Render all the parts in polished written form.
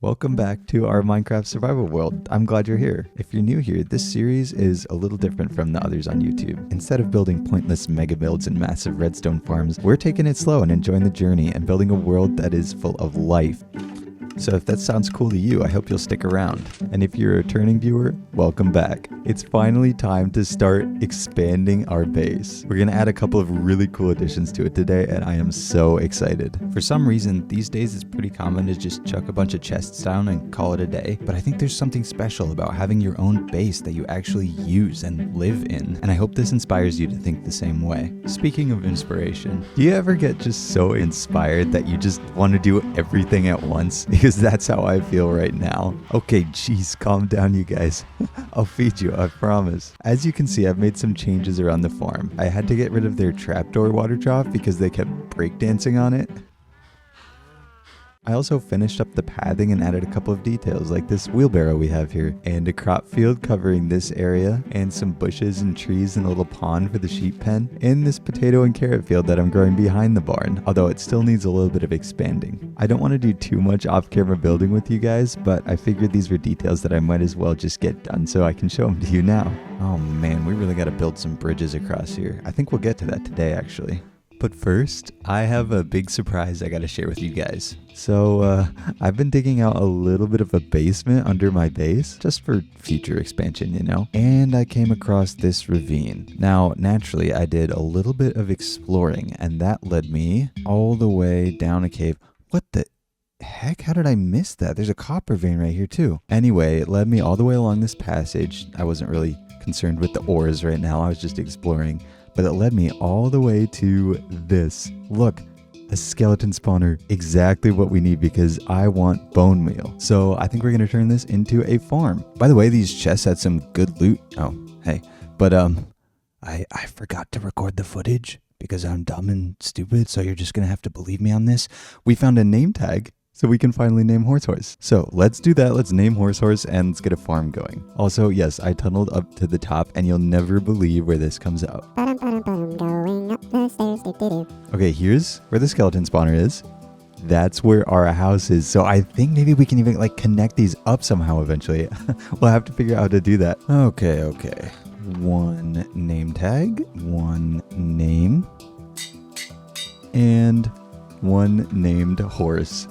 Welcome back to our Minecraft survival world. I'm glad you're here. If you're new here, this series is a little different from the others on YouTube. Instead of building pointless mega builds and massive redstone farms, we're taking it slow and enjoying the journey and building a world that is full of life. So if that sounds cool to you, I hope you'll stick around. And if you're a returning viewer, welcome back. It's finally time to start expanding our base. We're gonna add a couple of really cool additions to it today, and I am so excited. For some reason, these days it's pretty common to just chuck a bunch of chests down and call it a day, but I think there's something special about having your own base that you actually use and live in, and I hope this inspires you to think the same way. Speaking of inspiration, do you ever get just so inspired that you just want to do everything at once? Because that's how I feel right now. Okay, geez, calm down you guys. I'll feed you, I promise. As you can see, I've made some changes around the farm. I had to get rid of their trapdoor water trough because they kept breakdancing on it. I also finished up the pathing and added a couple of details like this wheelbarrow we have here and a crop field covering this area and some bushes and trees and a little pond for the sheep pen and this potato and carrot field that I'm growing behind the barn, although it still needs a little bit of expanding. I don't want to do too much off-camera building with you guys, but I figured these were details that I might as well just get done so I can show them to you now. Oh man, we really got to build some bridges across here. I think we'll get to that today actually. But first, I have a big surprise I gotta share with you guys. So, I've been digging out a little bit of a basement under my base, just for future expansion, you know? And I came across this ravine. Now, naturally, I did a little bit of exploring, and that led me all the way down a cave. What the heck? How did I miss that? There's a copper vein right here, too. Anyway, it led me all the way along this passage. I wasn't really concerned with the ores right now, I was just exploring. But it led me all the way to this. Look, a skeleton spawner. Exactly what we need because I want bone meal. So I think we're going to turn this into a farm. By the way, these chests had some good loot. Oh, hey. But I forgot to record the footage because I'm dumb and stupid. So you're just going to have to believe me on this. We found a name tag. So we can finally name Horse. So let's do that. Let's name Horse and let's get a farm going. Also, yes, I tunneled up to the top and you'll never believe where this comes out. Going up the stairs, Okay, here's where the skeleton spawner is. That's where our house is. So I think maybe we can even like connect these up somehow eventually. We'll have to figure out how to do that. Okay. One name tag, one name, and one named horse.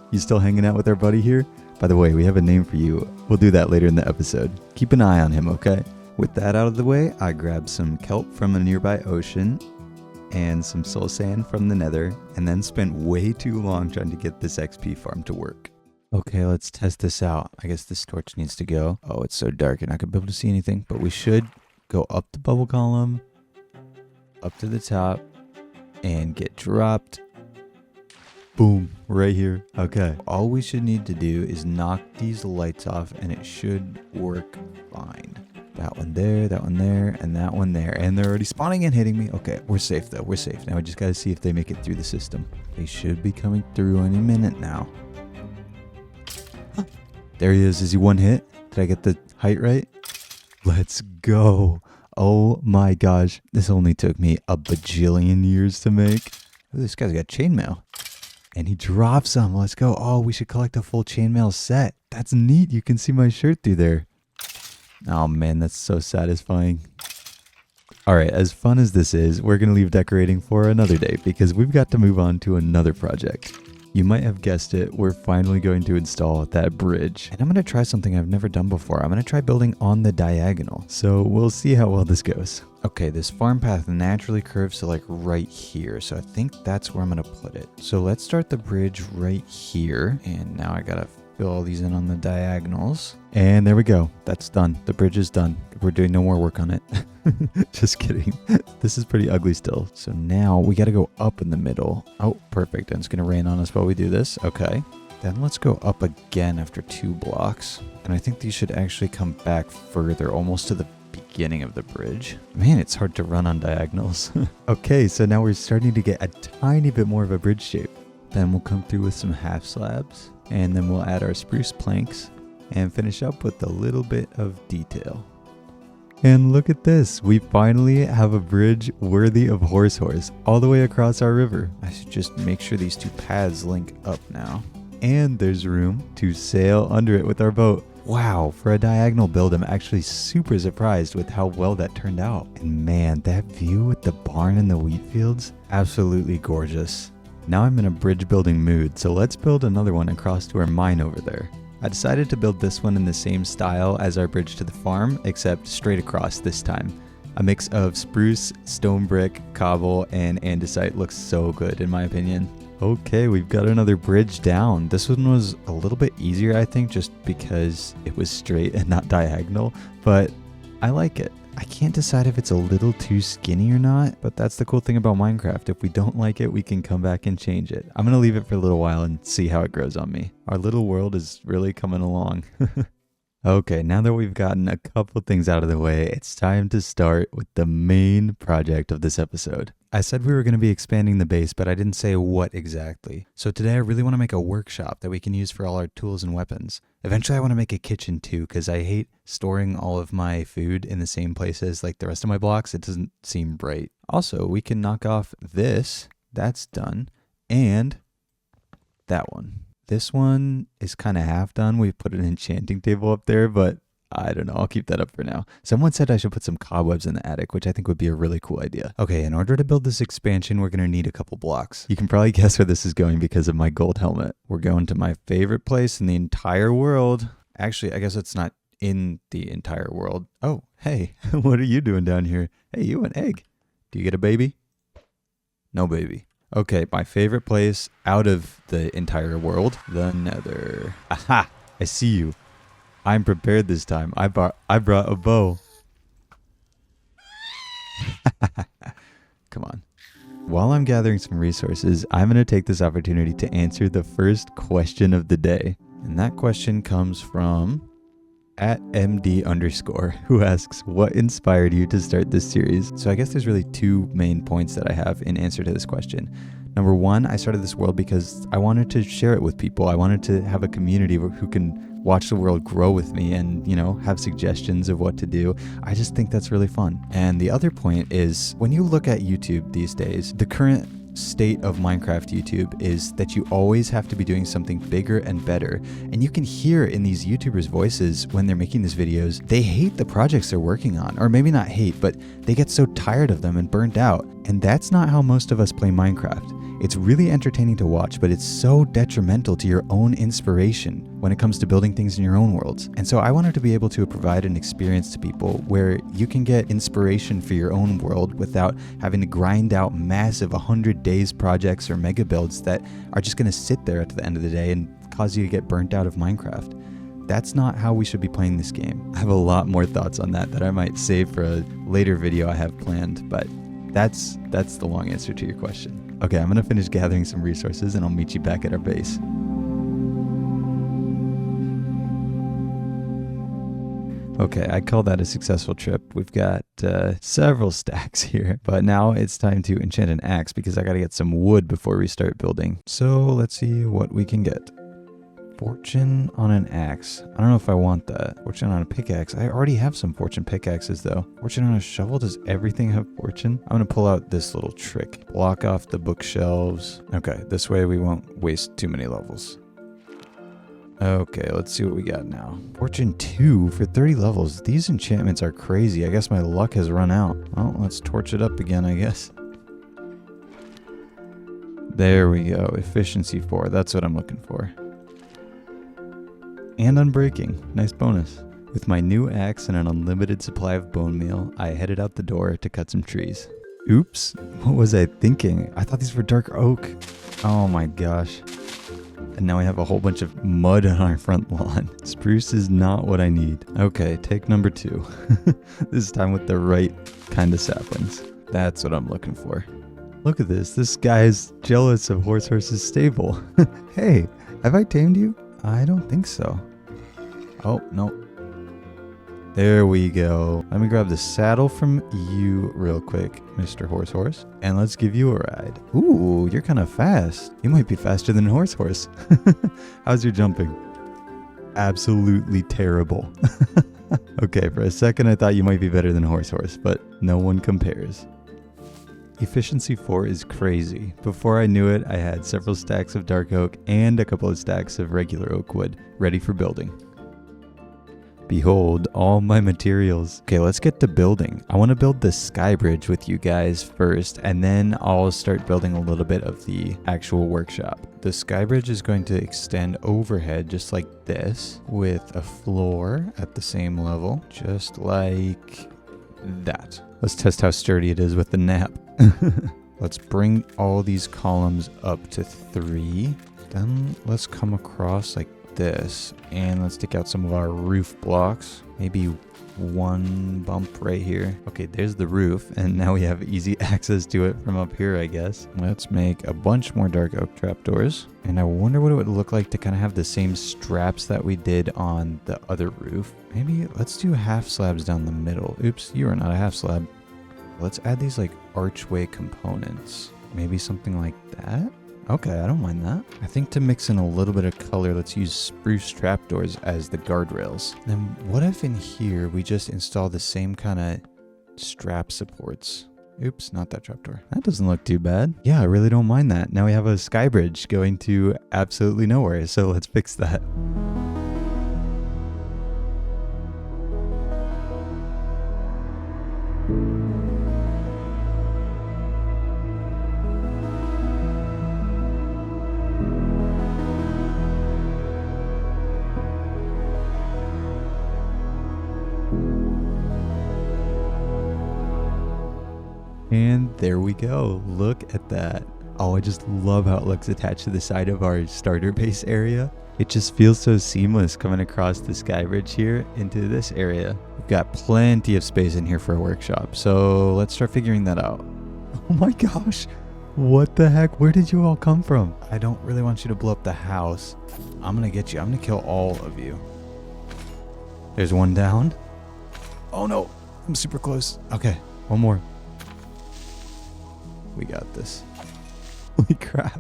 You still hanging out with our buddy here? By the way, we have a name for you. We'll do that later in the episode. Keep an eye on him, okay? With that out of the way, I grabbed some kelp from a nearby ocean and some soul sand from the nether, and then spent way too long trying to get this XP farm to work. Okay, let's test this out. I guess this torch needs to go. Oh, it's so dark you're not going to be able to see anything, but we should go up the bubble column, up to the top, and get dropped. Boom, right here. Okay. All we should need to do is knock these lights off and it should work fine. That one there, and that one there. And they're already spawning and hitting me. Okay, we're safe though. We're safe. Now we just got to see if they make it through the system. They should be coming through any minute now. There he is. Is he one hit? Did I get the height right? Let's go. Oh my gosh. This only took me a bajillion years to make. Ooh, this guy's got chainmail. And he drops them. Let's go. Oh, we should collect a full chainmail set. That's neat. You can see my shirt through there. Oh man, that's so satisfying. Alright, as fun as this is, we're going to leave decorating for another day because we've got to move on to another project. You might have guessed it, we're finally going to install that bridge. And I'm going to try something I've never done before. I'm going to try building on the diagonal. So we'll see how well this goes. Okay, this farm path naturally curves to like right here. So I think that's where I'm going to put it. So let's start the bridge right here. And now I got to fill all these in on the diagonals. And there we go. That's done. The bridge is done. We're doing no more work on it. Just kidding. This is pretty ugly still. So now we got to go up in the middle. Oh, perfect. And it's going to rain on us while we do this. Okay. Then let's go up again after 2 blocks. And I think these should actually come back further, almost to the beginning of the bridge. Man, it's hard to run on diagonals. Okay, so now we're starting to get a tiny bit more of a bridge shape. Then we'll come through with some half slabs. And then we'll add our spruce planks and finish up with a little bit of detail. And look at this, we finally have a bridge worthy of Horse all the way across our river. I should just make sure these two paths link up now. and there's room to sail under it with our boat. Wow, for a diagonal build, I'm actually super surprised with how well that turned out. And man, that view with the barn and the wheat fields, absolutely gorgeous. Now I'm in a bridge building mood, so let's build another one across to our mine over there. I decided to build this one in the same style as our bridge to the farm, except straight across this time. A mix of spruce, stone brick, cobble, and andesite looks so good in my opinion. Okay, we've got another bridge down. This one was a little bit easier, I think, just because it was straight and not diagonal, but I like it. I can't decide if it's a little too skinny or not, but that's the cool thing about Minecraft. If we don't like it, we can come back and change it. I'm gonna leave it for a little while and see how it grows on me. Our little world is really coming along. Okay, now that we've gotten a couple things out of the way, it's time to start with the main project of this episode. I said we were going to be expanding the base, but I didn't say what exactly. So today I really want to make a workshop that we can use for all our tools and weapons. Eventually I want to make a kitchen too, because I hate storing all of my food in the same places like the rest of my blocks. It doesn't seem bright. Also, we can knock off this. That's done. And that one. This one is kind of half done. We put an enchanting table up there, but I don't know. I'll keep that up for now. Someone said I should put some cobwebs in the attic, which I think would be a really cool idea. Okay, in order to build this expansion, we're going to need a couple blocks. You can probably guess where this is going because of my gold helmet. We're going to my favorite place in the entire world. Actually, I guess it's not in the entire world. Oh, hey, what are you doing down here? Hey, you an egg. Do you get a baby? No baby. Okay, my favorite place out of the entire world, the Nether. Aha! I see you. I'm prepared this time. I brought a bow. Come on. While I'm gathering some resources, I'm going to take this opportunity to answer the first question of the day. And that question comes from @MD_, who asks, what inspired you to start this series? So I guess there's really two main points that I have in answer to this question. Number one, I started this world because I wanted to share it with people. I wanted to have a community who can watch the world grow with me and, have suggestions of what to do. I just think that's really fun. And the other point is, when you look at YouTube these days, the current state of Minecraft YouTube is that you always have to be doing something bigger and better. And you can hear in these YouTubers' voices when they're making these videos, they hate the projects they're working on. Or maybe not hate, but they get so tired of them and burnt out. And that's not how most of us play Minecraft. It's really entertaining to watch, but it's so detrimental to your own inspiration when it comes to building things in your own worlds. And so I wanted to be able to provide an experience to people where you can get inspiration for your own world without having to grind out massive 100 days projects or mega builds that are just going to sit there at the end of the day and cause you to get burnt out of Minecraft. That's not how we should be playing this game. I have a lot more thoughts on that I might save for a later video I have planned, but that's the long answer to your question. Okay, I'm gonna finish gathering some resources and I'll meet you back at our base. Okay, I call that a successful trip. We've got several stacks here, but now it's time to enchant an axe because I gotta get some wood before we start building. So let's see what we can get. Fortune on an axe. I don't know if I want that. Fortune on a pickaxe. I already have some fortune pickaxes though. Fortune on a shovel. Does everything have fortune? I'm gonna pull out this little trick. Block off the bookshelves. Okay, this way we won't waste too many levels. Okay, let's see what we got now. Fortune 2 for 30 levels. These enchantments are crazy. I guess my luck has run out. Well, let's torch it up again, I guess. There we go. Efficiency 4. That's what I'm looking for. And unbreaking. Nice bonus. With my new axe and an unlimited supply of bone meal, I headed out the door to cut some trees. Oops, what was I thinking? I thought these were dark oak. Oh my gosh. And now we have a whole bunch of mud on our front lawn. Spruce is not what I need. Okay, take number 2. This time with the right kind of saplings. That's what I'm looking for. Look at this. This guy is jealous of Horse's stable. Hey, have I tamed you? I don't think so. Oh, no. There we go. Let me grab the saddle from you real quick, Mr. Horse. And let's give you a ride. Ooh, you're kind of fast. You might be faster than Horse. How's your jumping? Absolutely terrible. Okay, for a second I thought you might be better than Horse, but no one compares. Efficiency 4 is crazy. Before I knew it, I had several stacks of dark oak and a couple of stacks of regular oak wood ready for building. Behold, all my materials. Okay, let's get to building. I want to build the sky bridge with you guys first, and then I'll start building a little bit of the actual workshop. The sky bridge is going to extend overhead just like this, with a floor at the same level, just like that. Let's test how sturdy it is with the nap. Let's bring all these columns up to 3. Then let's come across like this, and let's take out some of our roof blocks. Maybe one bump right here. Okay, there's the roof, and now we have easy access to it from up here, I guess. Let's make a bunch more dark oak trapdoors, and I wonder what it would look like to kind of have the same straps that we did on the other roof. Maybe let's do half slabs down the middle. Oops, you are not a half slab. Let's add these like archway components. Maybe something like that. Okay, I don't mind that. I think to mix in a little bit of color, let's use spruce trapdoors as the guardrails. Then what if in here we just install the same kind of strap supports? Oops, not that trapdoor. That doesn't look too bad. Yeah, I really don't mind that. Now we have a sky bridge going to absolutely nowhere, so let's fix that. And there we go. Look at that. Oh, I just love how it looks attached to the side of our starter base area. It just feels so seamless coming across the sky bridge here into this area. We've got plenty of space in here for a workshop, so let's start figuring that out. Oh my gosh. What the heck? Where did you all come from? I don't really want you to blow up the house. I'm gonna get you. I'm gonna kill all of you. There's one down. Oh no. I'm super close. Okay, one more. We got this. Holy crap.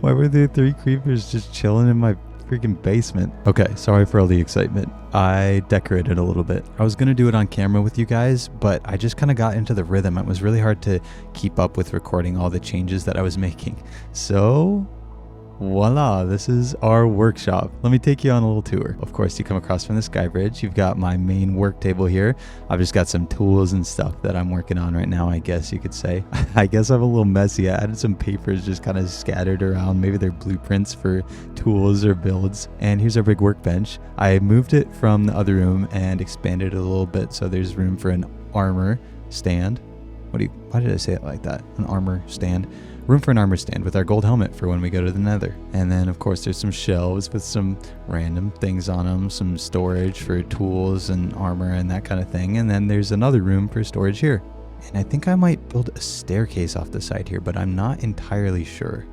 Why were there 3 creepers just chilling in my freaking basement? Okay, sorry for all the excitement. I decorated a little bit. I was going to do it on camera with you guys, but I just kind of got into the rhythm. It was really hard to keep up with recording all the changes that I was making. So voila, this is our workshop. Let me take you on a little tour. Of course, you come across from the sky bridge. You've got my main work table here. I've just got some tools and stuff that I'm working on right now, I guess you could say. I guess I'm a little messy. I added some papers just kind of scattered around. Maybe they're blueprints for tools or builds. And here's our big workbench. I moved it from the other room and expanded it a little bit so there's room for an armor stand. Why did I say it like that? An armor stand. Room for an armor stand with our gold helmet for when we go to the nether. And then of course there's some shelves with some random things on them, some storage for tools and armor and that kind of thing. And then there's another room for storage here. And I think I might build a staircase off the side here, but I'm not entirely sure.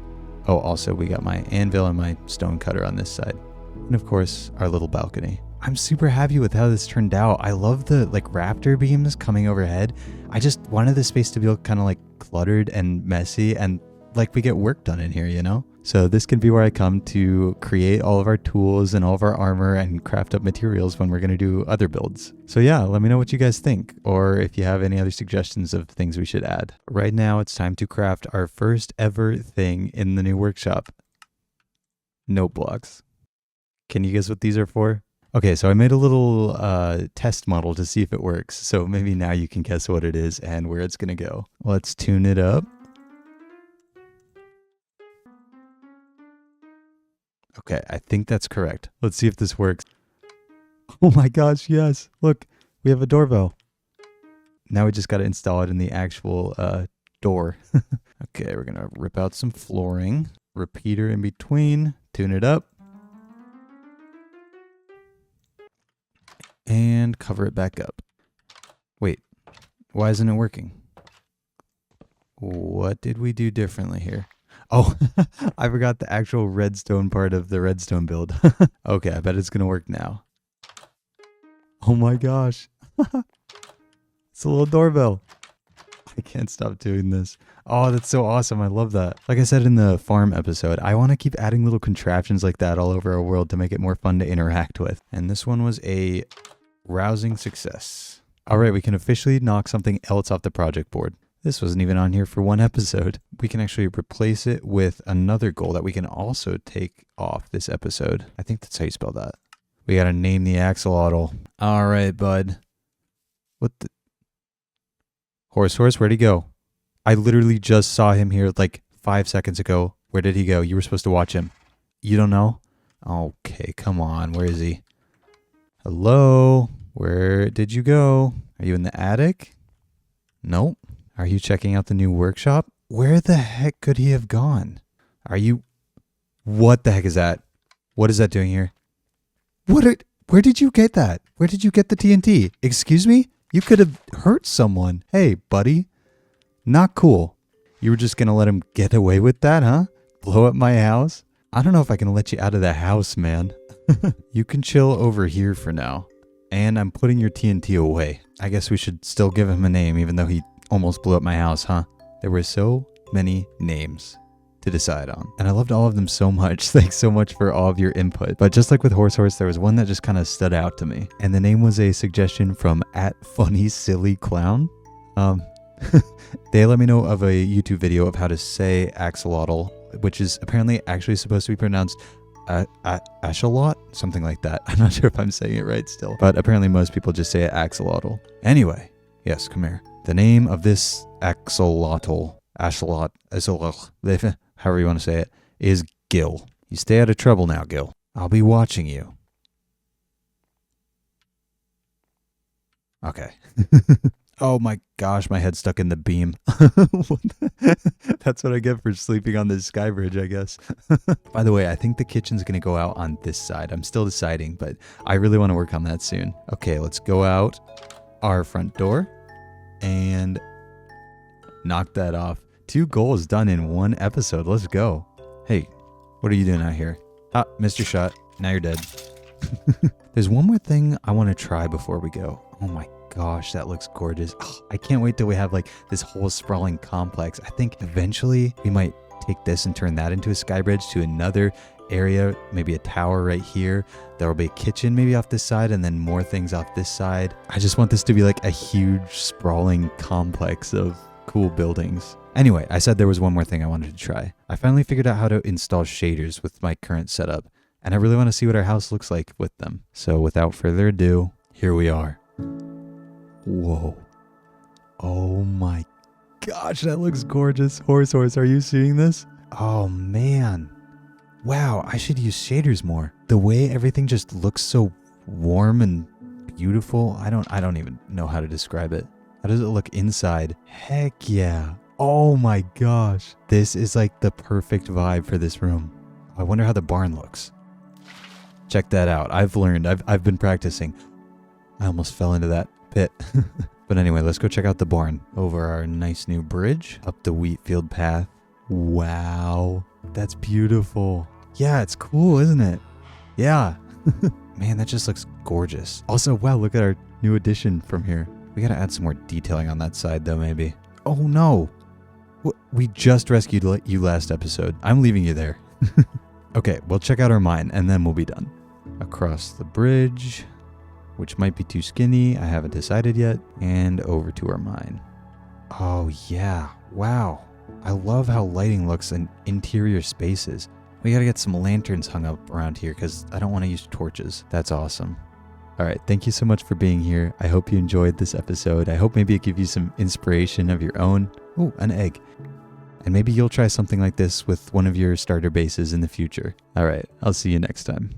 Oh, also we got my anvil and my stone cutter on this side. And of course our little balcony. I'm super happy with how this turned out. I love the like raptor beams coming overhead. I just wanted the space to be kind of like cluttered and messy and like we get work done in here, you know? So this can be where I come to create all of our tools and all of our armor and craft up materials when we're going to do other builds. So yeah, let me know what you guys think, or if you have any other suggestions of things we should add. Right now it's time to craft our first ever thing in the new workshop. Note blocks. Can you guess what these are for? Okay, so I made a little test model to see if it works. So maybe now you can guess what it is and where it's going to go. Let's tune it up. Okay, I think that's correct. Let's see if this works. Oh my gosh, yes. Look, we have a doorbell. Now we just got to install it in the actual door. Okay, we're going to rip out some flooring. Repeater in between. Tune it up. And cover it back up. Wait, why isn't it working? What did we do differently here? Oh, I forgot the actual redstone part of the redstone build. Okay, I bet it's going to work now. Oh my gosh. It's a little doorbell. I can't stop doing this. Oh, that's so awesome. I love that. Like I said in the farm episode, I want to keep adding little contraptions like that all over our world to make it more fun to interact with. And this one was a rousing success. All right, we can officially knock something else off the project board. This wasn't even on here for one episode. We can actually replace it with another goal that we can also take off this episode. I think that's how you spell that. We gotta name the axolotl. All right, bud. What the? Horse, where'd he go? I literally just saw him here like 5 seconds ago. Where did he go? You were supposed to watch him. You don't know? Okay, come on. Where is he? Hello? Where did you go? Are you in the attic? Nope. Are you checking out the new workshop? Where the heck could he have gone? Are you... What the heck is that? What is that doing here? Where did you get that? Where did you get the TNT? Excuse me? You could have hurt someone. Hey, buddy. Not cool. You were just going to let him get away with that, huh? Blow up my house? I don't know if I can let you out of the house, man. You can chill over here for now. And I'm putting your TNT away. I guess we should still give him a name, even though he almost blew up my house, huh? There were so many names to decide on. And I loved all of them so much. Thanks so much for all of your input. But just like with Horse, there was one that just kind of stood out to me. And the name was a suggestion from @funnysillyclown. They let me know of a YouTube video of how to say axolotl, which is apparently actually supposed to be pronounced axolot, something like that. I'm not sure if I'm saying it right still, but apparently most people just say it axolotl. Anyway, yes, come here. The name of this axolotl, however you want to say it, is Gil. You stay out of trouble now, Gil. I'll be watching you. Okay. Oh my gosh, my head's stuck in the beam. That's what I get for sleeping on this sky bridge, I guess. By the way, I think the kitchen's going to go out on this side. I'm still deciding, but I really want to work on that soon. Okay, let's go out our front door and knock that off. 2 goals done in 1 episode. Let's go. Hey, what are you doing out here? Ah, missed your shot. Now you're dead. There's one more thing I want to try before we go. Oh my gosh, that looks gorgeous. Oh, I can't wait till we have like this whole sprawling complex. I think eventually we might take this and turn that into a sky bridge to another area, maybe a tower right here. There will be a kitchen maybe off this side and then more things off this side. I just want this to be like a huge sprawling complex of cool buildings. Anyway, I said there was one more thing I wanted to try. I finally figured out how to install shaders with my current setup, and I really want to see what our house looks like with them. So without further ado, here we are. Whoa. Oh my gosh, that looks gorgeous. Horse, are you seeing this? Oh man. Wow, I should use shaders more. The way everything just looks so warm and beautiful, I don't even know how to describe it. How does it look inside? Heck yeah. Oh my gosh. This is like the perfect vibe for this room. I wonder how the barn looks. Check that out. I've learned. I've been practicing. I almost fell into that pit. But anyway, let's go check out the barn. Over our nice new bridge, up the wheat field path. Wow, that's beautiful. Yeah, it's cool, isn't it? Yeah. Man, that just looks gorgeous. Also, wow, look at our new addition from here. We gotta add some more detailing on that side though, maybe. Oh no. We just rescued you last episode. I'm leaving you there. Okay, we'll check out our mine and then we'll be done. Across the bridge, which might be too skinny, I haven't decided yet, and over to our mine. Oh yeah, wow. I love how lighting looks in interior spaces. We gotta get some lanterns hung up around here because I don't want to use torches. That's awesome. Alright, thank you so much for being here. I hope you enjoyed this episode. I hope maybe it gave you some inspiration of your own. Oh, an egg. And maybe you'll try something like this with one of your starter bases in the future. Alright, I'll see you next time.